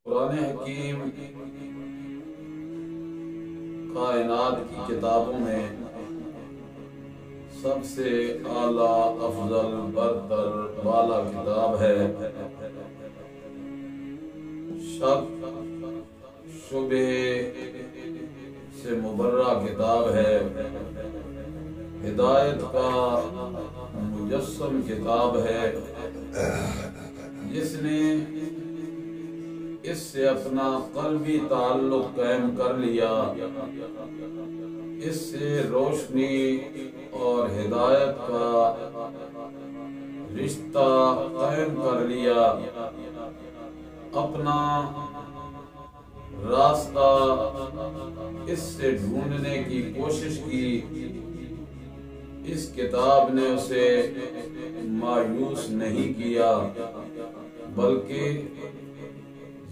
قرآن حکیم کائنات کی کتابوں میں سب سے اعلیٰ، افضل، برتر، بالا کتاب ہے۔ شک شبہ سے مبرہ کتاب ہے۔ ہدایت کا مجسم کتاب ہے۔ جس نے اس سے اپنا قلبی تعلق قائم کر لیا، اس سے روشنی اور ہدایت کا رشتہ قائم کر لیا، اپنا راستہ اس سے ڈھونڈنے کی کوشش کی، اس کتاب نے اسے مایوس نہیں کیا، بلکہ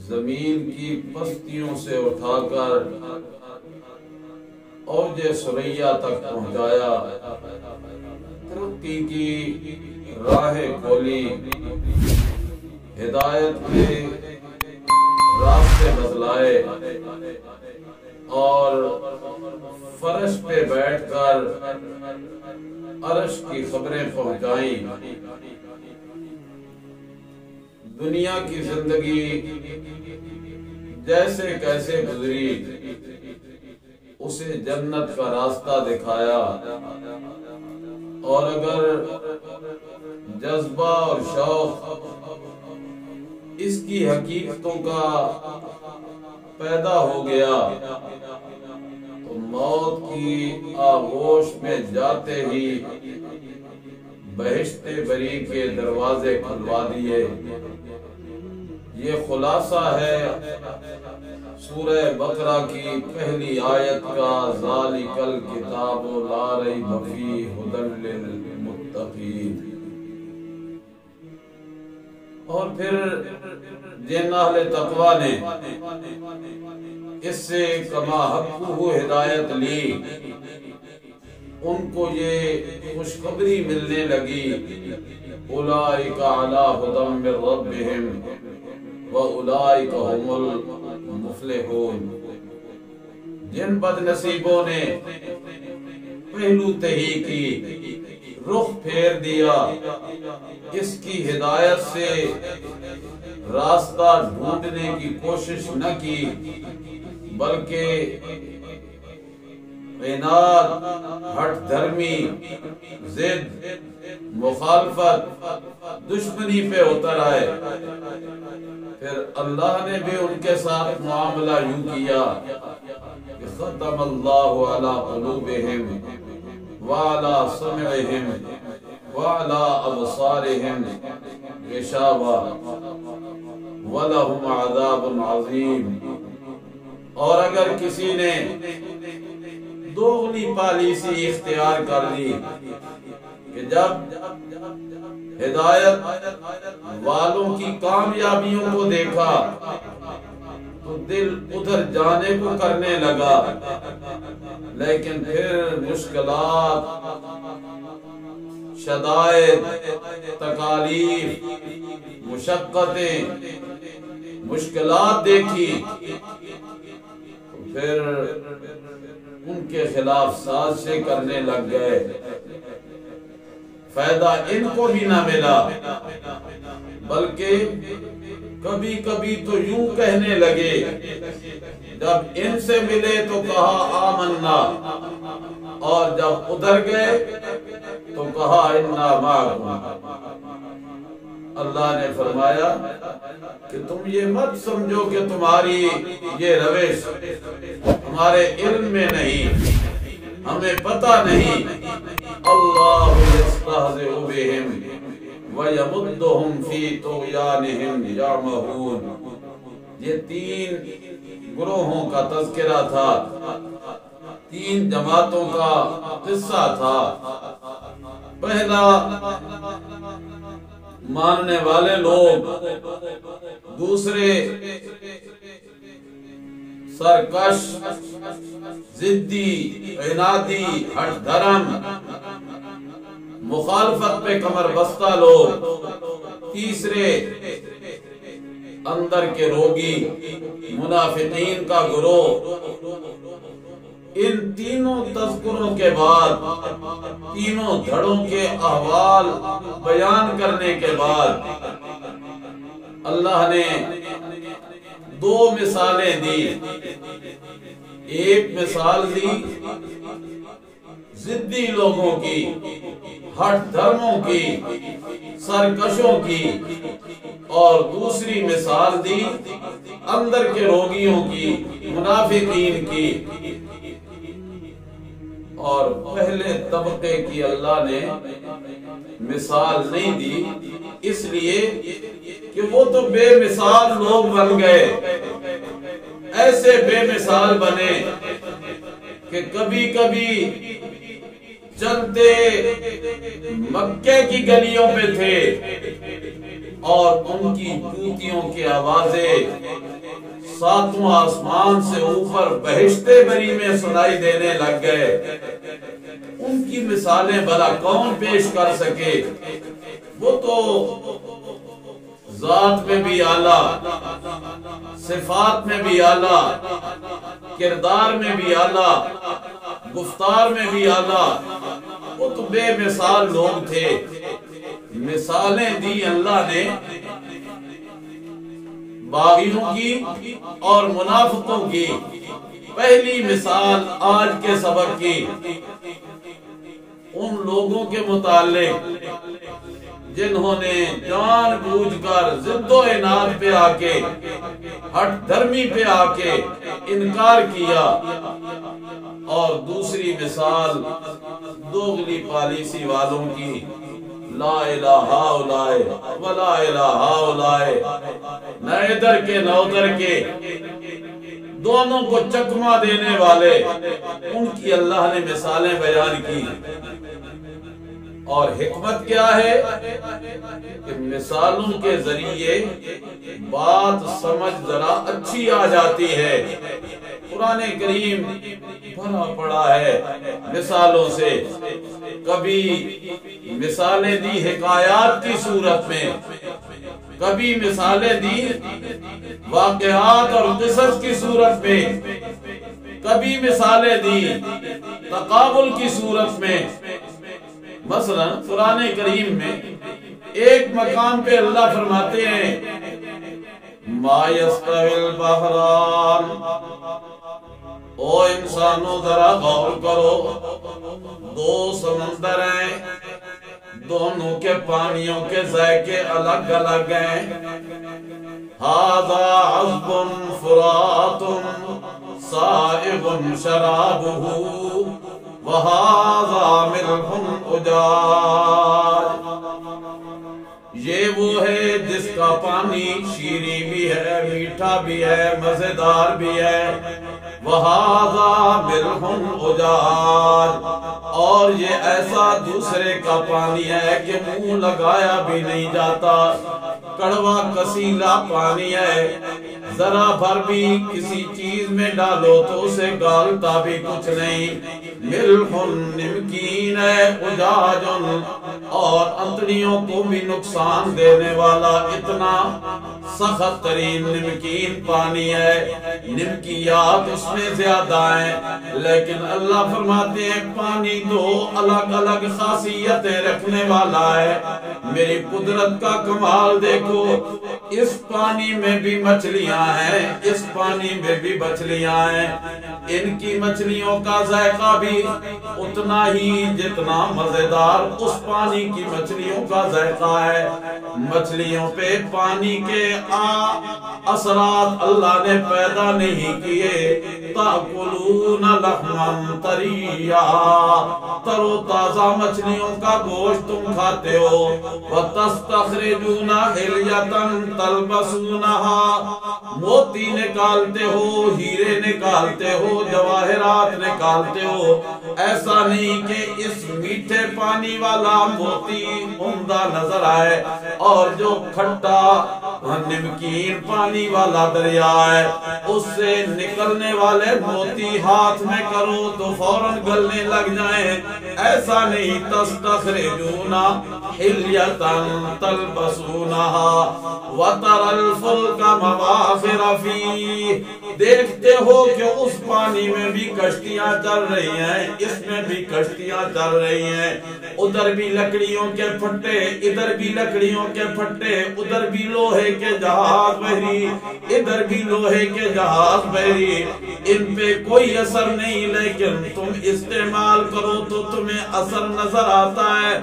زمین کی پستیوں سے اٹھا کر اوج ثریا تک پہنچایا، ترقی کی راہیں کھولی، ہدایت کے راستے بتلائے اور فرش پہ بیٹھ کر عرش کی خبریں پہنچائیں۔ دنیا کی زندگی جیسے کیسے گزری، اسے جنت کا راستہ دکھایا، اور اگر جذبہ اور شوق اس کی حقیقتوں کا پیدا ہو گیا تو موت کی آغوش میں جاتے ہی بہشت بری کے دروازے کھلوا دیے۔ یہ خلاصہ ہے سورہ بقرہ کی پہلی آیت کا، ذالک الکتاب لا ریب فیہ ھدی للمتقین۔ اور پھر جن اہل تقوی نے اس سے کما حقہ ہدایت لی، ان کو یہ خوشخبری ملنے لگی، اولئک علی ھدی من ربہم وَأُولَئِكَ هُمُ الْمُفْلِحُونَ۔ جن بد نصیبوں نے پہلو تہی کی، رخ پھیر دیا، اس کی ہدایت سے راستہ ڈھونڈنے کی کوشش نہ کی، بلکہ عناد، ہٹ دھرمی، ضد، مخالفت، دشمنی پہ اتر آئے، پھر اللہ نے بھی ان کے ساتھ معاملہ یوں کیا کہ ختم اللہ علی قلوبہم وعلی سمعہم وعلی ابصارہم غشاوہ وَلَهُمْ عَذَابٌ عَظِيمٌ۔ اور اگر کسی نے دوغلی پالیسی اختیار کر لی کہ جب ہدایت والوں کی کامیابیوں کو دیکھا تو دل ادھر جانے کو کرنے لگا، لیکن پھر مشکلات، شدائد، تکالیف، مشقتیں، مشکلات دیکھی تو پھر ان کے خلاف سازشیں کرنے لگ گئے۔ فائدہ ان کو بھی نہ ملا، بلکہ کبھی کبھی تو یوں کہنے لگے، جب ان سے ملے تو کہا آمنا، اور جب ادھر گئے تو کہا انا معکم۔ اللہ نے فرمایا کہ تم یہ مت سمجھو کہ تمہاری یہ روش ہمارے علم میں نہیں، ہمیں پتہ نہیں۔ اللہ یستہزئ بہم ویمدہم فی طغیانہم یعمہون۔ یہ تین گروہوں کا تذکرہ تھا، تین جماعتوں کا قصہ تھا۔ پہلا، ماننے والے لوگ، دوسرے سرکش، ضدی، عنادی، ہٹ دھرم، مخالفت پہ کمر بستہ لوگ، تیسرے اندر کے روگی، منافقین کا گروہ، ان تینوں تذکروں کے بعد، تینوں دھڑوں کے احوال بیان کرنے کے بعد اللہ نے دو مثالیں دی۔ ایک مثال دی ضدی لوگوں کی، ہٹ دھرموں کی، سرکشوں کی، اور دوسری مثال دی اندر کے روگیوں کی، منافقین کی۔ اور پہلے طبقے کی اللہ نے مثال نہیں دی، اس لیے کہ وہ تو بے مثال لوگ بن گئے، ایسے بے مثال بنے کہ کبھی کبھی چلتے مکے کی گلیوں پہ تھے اور ان کی جوتیوں کی آوازیں ساتواں آسمان سے اوپر بہشتے بری میں سنائی دینے لگ گئے۔ ان کی مثالیں بھلا کون پیش کر سکے؟ وہ تو ذات میں بھی اعلیٰ، صفات میں بھی اعلیٰ، کردار میں بھی اعلیٰ، گفتار میں بھی اعلیٰ، وہ تو بے مثال لوگ تھے۔ مثالیں دی اللہ نے باغیوں کی اور منافقوں کی۔ پہلی مثال آج کے سبق کی ان لوگوں کے متعلق جنہوں نے جان بوجھ کر ضد و عناد پہ آ کے، ہٹ دھرمی پہ آ کے انکار کیا، اور دوسری مثال دوغلی پالیسی والوں کی، لا الہ اولائے ولا الہ اولائے، نہ ادھر کے نہ ادھر کے، دونوں کو چکما دینے والے، ان کی اللہ نے مثالیں بیان کی۔ اور حکمت کیا ہے کہ مثالوں کے ذریعے بات سمجھ ذرا اچھی آ جاتی ہے۔ قرآن کریم بھرا پڑا ہے مثالوں سے، کبھی مثالیں دی حکایات کی صورت میں، کبھی مثالیں دی واقعات اور قصص کی صورت میں، کبھی مثالیں دی تقابل کی صورت میں۔ مثلا قرآن کریم میں ایک مقام پہ اللہ فرماتے ہیں ما یستوی البحران، او انسانوں ذرا غور کرو، دو سمندر ہیں، دونوں کے پانیوں کے ذائقے الگ الگ ہیں۔ ھذا عذب فرات سائغ شرابہ وَهَذَا مِلْحٌ أُجَاجٌ، یہ وہ ہے جس کا پانی شیریں بھی ہے، میٹھا بھی ہے، مزیدار بھی ہے۔ وَهَذَا مِلْحٌ أُجَاجٌ، اور یہ ایسا دوسرے کا پانی ہے کہ منہ لگایا بھی نہیں جاتا، کڑوا کسیلا پانی ہے، ذرا بھر بھی کسی چیز میں ڈالو تو اسے گالتا بھی کچھ نہیں۔ ملح نمکین ہے، اجاجن، اور انتڑیوں کو بھی نقصان دینے والا اتنا سخت ترین نمکین پانی ہے، نمکیات اس میں زیادہ ہیں، لیکن اللہ فرماتے ہیں پانی دو الگ الگ خاصیتیں رکھنے والا ہے۔ میری قدرت کا کمال دیکھو، اس پانی میں بھی مچھلیاں ہیں، اس پانی میں بھی مچھلیاں ہیں، ان کی مچھلیوں کا ذائقہ بھی اتنا ہی جتنا مزیدار اس پانی کی مچھلیوں کا ذائقہ ہے۔ مچھلیوں پہ پانی کے اثرات اللہ نے پیدا نہیں کیے۔ تاکلون لحما طریا، تر و تازہ مچھلیوں کا گوشت تم کھاتے ہو۔ وتستخرجون حلیۃ تلبسونها، موتی نکالتے ہو، ہیرے نکالتے ہو، جواہرات نکالتے ہو۔ ایسا نہیں کہ اس میٹھے پانی والا موتی عمدہ نظر آئے اور جو کھٹا نمکین پانی والا دریا ہے اس سے نکلنے والے موتی ہاتھ میں کرو تو فوراً گلنے لگ جائیں۔ ایسا نہیں، تستخرجون حلیۃ حِلْيَةً تَلْبَسُونَهَا وَتَرَى الْفُلْكَ مَوَاخِرَ فِيهِ، دیکھتے ہو کہ اس پانی میں بھی کشتیاں چل رہی ہیں، اس میں بھی کشتیاں چل رہی ہیں، ادھر بھی لکڑیوں کے پھٹے، ادھر بھی لکڑیوں کے پھٹے، ادھر بھی لوہے کے جہاز بحری، ادھر بھی لوہے کے جہاز بحری، ان پہ کوئی اثر نہیں، لیکن تم استعمال کرو تو تمہیں اثر نظر آتا ہے۔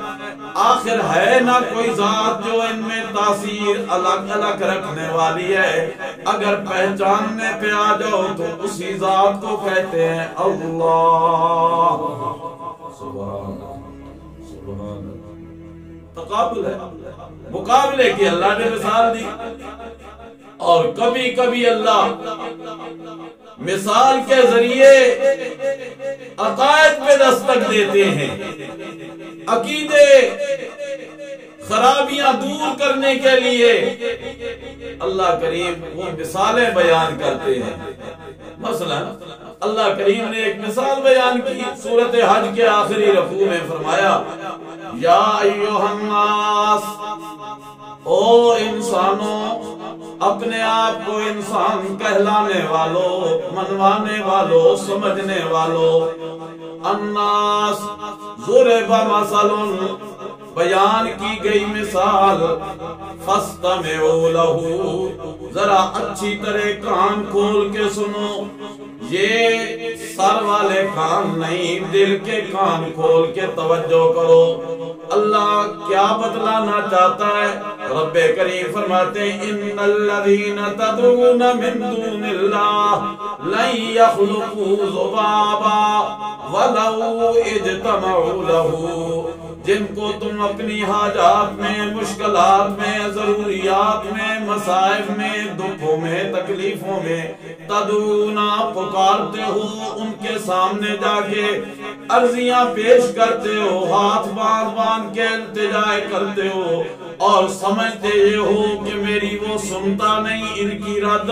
آخر ہے نہ کوئی ذات جو ان میں تاثیر الگ الگ رکھنے والی ہے، اگر پہچاننے پہ آ جاؤ تو اسی ذات کو کہتے ہیں اللہ۔ سبحان سبحان، تقابل ہے، مقابلے کی اللہ نے مثال دی، اور کبھی کبھی اللہ مثال کے ذریعے عقائد پہ دستک دیتے ہیں، عقیدے خرابیاں دور کرنے کے لیے اللہ کریم وہ مثالیں بیان کرتے ہیں۔ مثلا اللہ کریم نے ایک مثال بیان کی سورۃ حج کے آخری رکوع میں، فرمایا یا ایھا الناس، او انسانوں، اپنے آپ کو انسان کہلانے والوں، منوانے والوں، سمجھنے والوں، الناس ضرب مثل، بیان کی گئی مثال، فاستمعوا لہ، ذرا اچھی طرح کان کھول کے سنو، یہ سر والے کان نہیں، دل کے کان کھول کے توجہ کرو۔ اللہ کیا بتلانا چاہتا ہے؟ رب کریم فرماتے ہیں ان الذین تدعون من دون اللہ لن یخلقوا ذبابا ولو اجتمعوا لہ، جن کو تم اپنی حاجات میں، مشکلات میں، ضروریات میں، مصائب میں، دکھوں میں، تکلیفوں میں تدعونا پکارتے ہو، ان کے سامنے جا کے عرضیاں پیش کرتے ہو، ہاتھ باندھ باندھ کے التجا کرتے ہو، اور سمجھتے یہ ہو کہ میری وہ سنتا نہیں، ان کی رد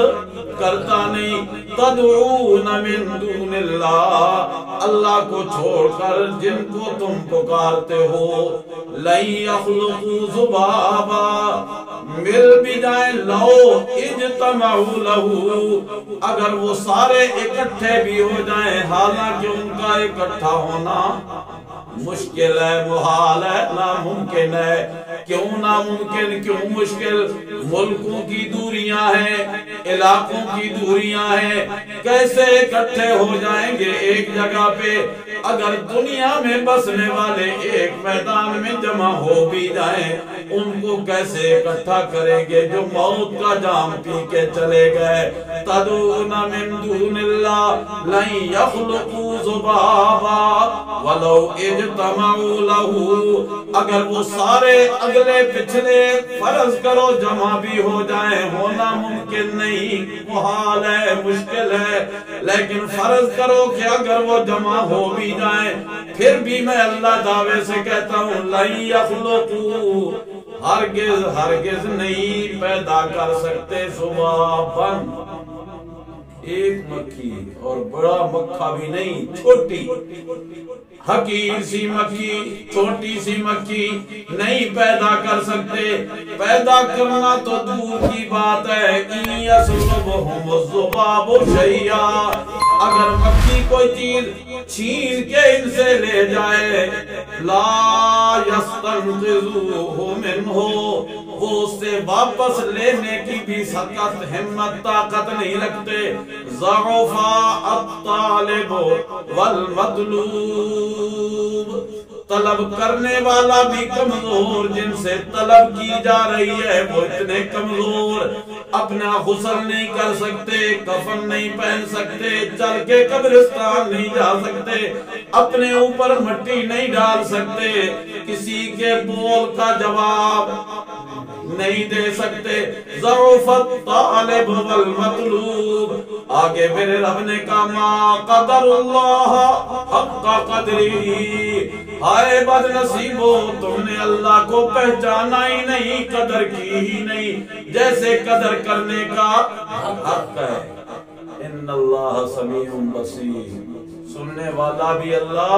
کرتا نہیں۔ تدعون من دون اللہ، اللہ کو چھوڑ کر جن کو تم پکارتے ہو، لن یخلقوا ذبابا، مل بھی جائیں، لو اجتمعوا لہ، اگر وہ سارے اکٹھے بھی ہو جائیں، حالانکہ ان کا اکٹھا ہونا مشکل ہے، محال ہے، ناممکن ہے۔ کیوں ناممکن، کیوں مشکل؟ ملکوں کی دوریاں ہیں، علاقوں کی دوریاں ہیں، کیسے اکٹھے ہو جائیں گے ایک جگہ پہ؟ اگر دنیا میں بسنے والے ایک میدان میں جمع ہو بھی جائیں، ان کو کیسے اکٹھا کریں گے جو موت کا جام پی کے چلے گئے؟ تدعون من دون اللہ لن یخلقوا ذبابا ولو اجتمعوا لہ، اگر وہ سارے اگلے پچھلے فرض کرو جمع بھی ہو جائیں، ہونا ممکن نہیں، محال ہے، مشکل ہے، لیکن فرض کرو کہ اگر وہ جمع ہو بھی جائیں، پھر بھی میں اللہ دعوے سے کہتا ہوں لن یخلقوا، ہرگز ہرگز نہیں پیدا کر سکتے ذباباً، ایک مکھی، اور بڑا مکھا بھی نہیں، چھوٹی حقیر سی مکھی، چھوٹی سی مکھی نہیں پیدا کر سکتے۔ پیدا کرنا تو دور کی بات ہے، ان یسلبہم الذباب شیئا، اگر مکھی کوئی چیز چھین کے ان سے لے جائے، لا یستنقذوہ منہ، وہ اس سے واپس لینے کی بھی سخت ہمت طاقت نہیں رکھتے۔ ضعف الطالب والمطلوب، طلب کرنے والا بھی کمزور، جن سے طلب کی جا رہی ہے وہ اتنے کمزور، اپنا غسل نہیں کر سکتے، کفن نہیں پہن سکتے، چل کے قبرستان نہیں جا سکتے، اپنے اوپر مٹی نہیں ڈال سکتے، کسی کے بول کا جواب نہیں دے سکتے۔ ضعف الطالب والمطلوب، آگے میرے رب نے کہا ما قدر اللہ حق قدری، ہائے بد نصیبو، تم نے اللہ کو پہچانا ہی نہیں، قدر کی ہی نہیں جیسے قدر کرنے کا حق ہے۔ ان اللہ سمیع بصیر، سننے والا بھی اللہ،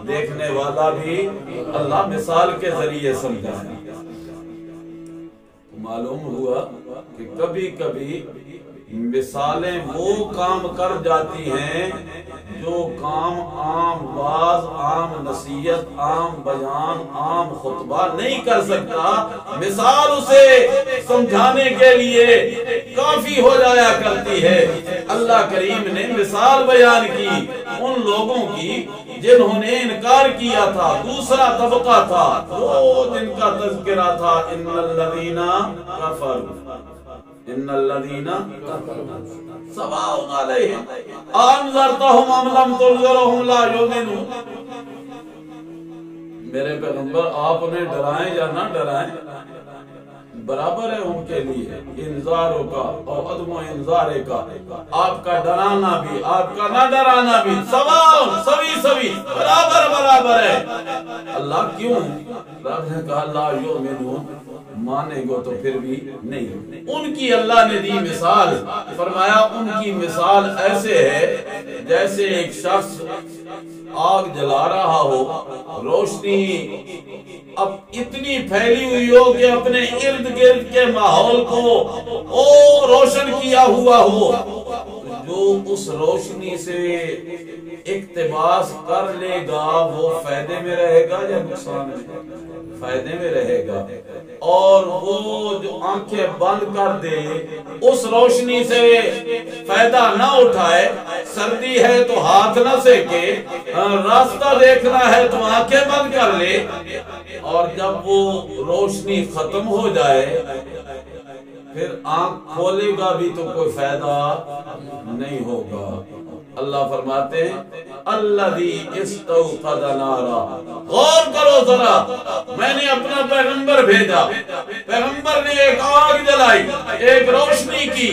دیکھنے والا بھی اللہ، مثال کے ذریعے سمجھا ہے۔ معلوم ہوا کہ کبھی کبھی مثالیں وہ کام کر جاتی ہیں جو کام عام باز، عام نصیحت، عام بیان، عام خطبہ نہیں کر سکتا، مثال اسے سمجھانے کے لیے کافی ہو جایا کرتی ہے۔ اللہ کریم نے مثال بیان کی ان لوگوں کی جنہوں نے انکار کیا تھا، دوسرا طبقہ تھا وہ جن کا تذکرہ تھا ان الذین کفروا، ان الذین کفروا سواء علیہم انذرتہم ام لم تنذرہم لا یؤمنون۔ میرے پیغمبر آپ انہیں ڈرائیں یا نہ ڈرائیں برابر ہے ان کے لیے، انذاروں کا اور عدم انذارے کا، آپ کا ڈرانا بھی آپ کا نہ ڈرانا بھی سواء، سوی برابر ہے۔ اللہ کیوں؟ رب نے کہا لا یؤمنون، مانیں گو تو پھر بھی نہیں۔ ان کی اللہ نے دی مثال، فرمایا ان کی مثال ایسے ہے جیسے ایک شخص آگ جلا رہا ہو، روشنی اب اتنی پھیلی ہوئی ہو کہ اپنے ارد گرد کے ماحول کو روشن کیا ہوا ہو، جو اس روشنی سے اقتباس کر لے گا وہ فائدے میں رہے گا یا نقصان میں؟ فائدے میں رہے گا۔ اور وہ جو آنکھیں بند کر دے اس روشنی سے فائدہ نہ اٹھائے، سردی ہے تو ہاتھ نہ سیکے، راستہ دیکھنا ہے تو آنکھیں بند کر لے، اور جب وہ روشنی ختم ہو جائے پھر آنکھ کھولے گا بھی تو کوئی فائدہ نہیں ہوگا۔ اللہ فرماتے ہیں الذی استوقد نارا، غور کرو ذرا، میں نے اپنا پیغمبر بھیجا، پیغمبر نے ایک آگ جلائی، ایک روشنی کی،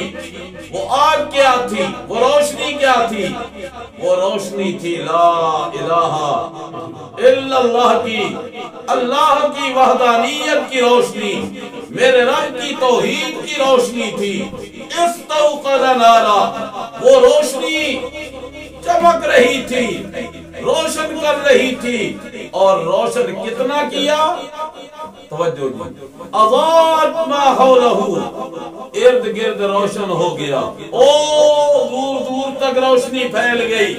وہ آگ کیا تھی؟ وہ روشنی کیا تھی؟ وہ روشنی تھی لا الہ الا اللہ کی، اللہ کی وحدانیت کی روشنی، میرے رب کی توحید کی روشنی تھی۔ استوقد نارا، وہ روشنی چمک رہی تھی، روشن کر رہی تھی، اور روشن کتنا کیا؟ توجہ جی، اضاءت ما حولہ، ارد گرد روشن ہو گیا، او دور دور تک روشنی پھیل گئی،